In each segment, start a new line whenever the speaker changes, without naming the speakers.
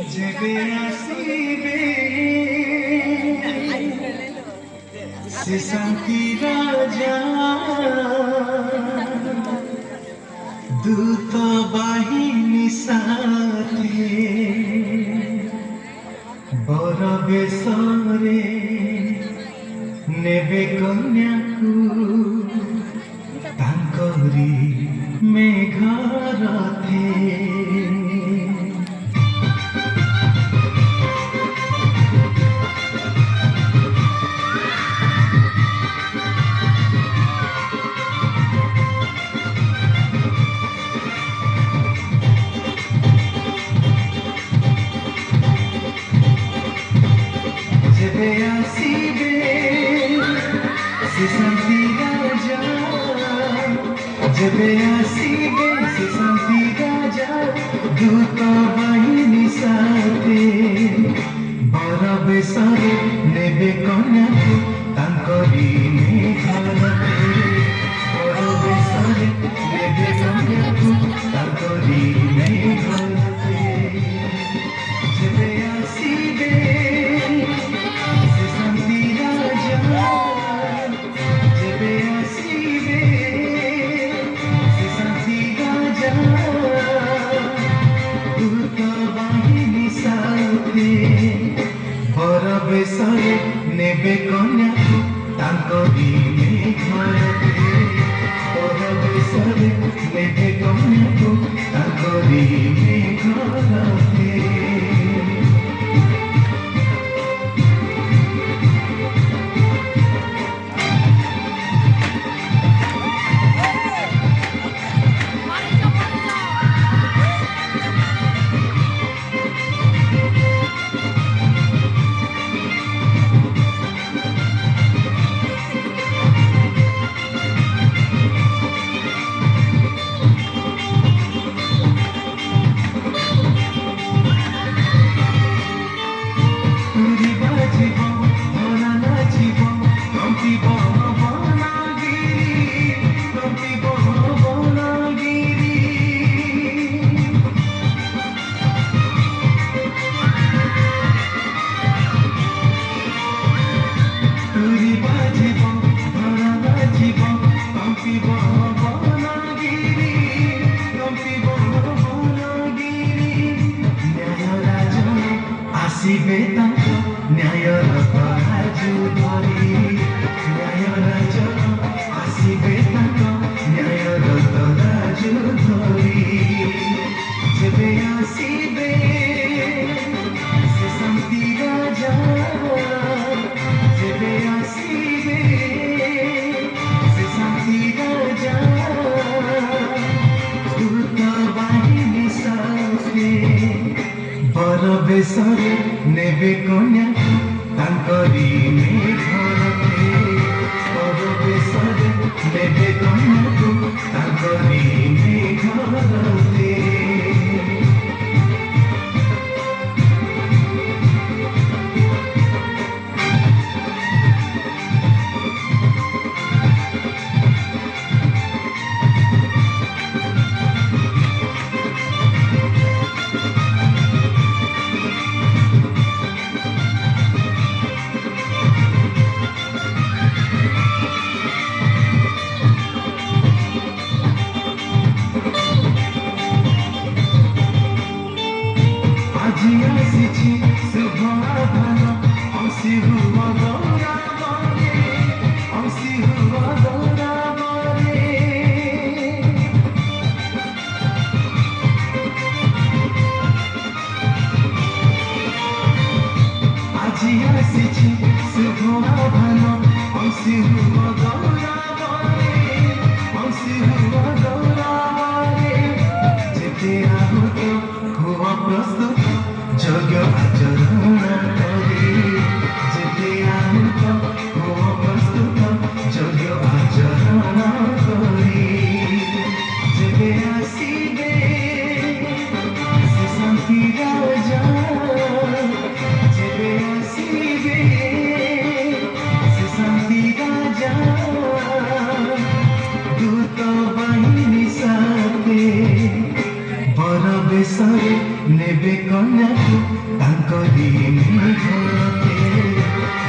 जेबे आसीबे से शांति राजा दूत बाहिनी साथे बर बेसरे नेबे कन्याकू तांकरी मेघरथे जेबे आसीबे से शांति राजा जेबे आसीबे से शांति राजा दूत बाहिनी साथे बर बेसरे नेबे कन्याकू तांकरी मेघरथे बर बेसरे नेबे कन्याकू तांकरी मेघरथे जेबे आसीबे बेसरे नेबे कन्याकू तांकरी मेघरथे बर बेसरे नेबे कन्याकू तांकरी मेघरथे आसीबे तांक न्यायर राजू धरी न्याय राज आसीबे तांक न्यायर राजू धरी जेबे आसीबे से शांति राजा जेबे आसीबे से शांति राजा दूत बाहिनी साथे बर बेसरे नेबे कन्याकू तांकरी मेघरथे बर बेसरे नेबे कन्याकू तांकरी मेघरथे आसिछि शुभ आधान अंशी हुआ गौरावरे अंशी हुआ गौरावरे আজি आसिछि शुभ आधान अंशी हुआ गौरावरे अंशी हुआ गौरावरे जेते आहूत हुआ प्रस्तुत यज्ञ आचरण करी जेते आहूत हुआ प्रस्तुत यज्ञ आचरण करी जेबे आसीबे से शांति राजा जेबे आसीबे से शांति राजा दूत बाहिनी साथे बर बेसरे नेबे कन्या ତାଙ୍କରି ମେଘଲତେ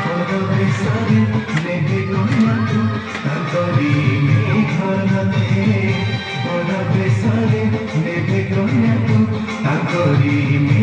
ବଡ଼ ବେଶରେ ନେବେ କନ୍ୟାକୁ ତାଙ୍କରି ମେଘଲତେ ବଡ଼ ବେଶରେ ନେବେ କନ୍ୟାକୁ ତାଙ୍କରି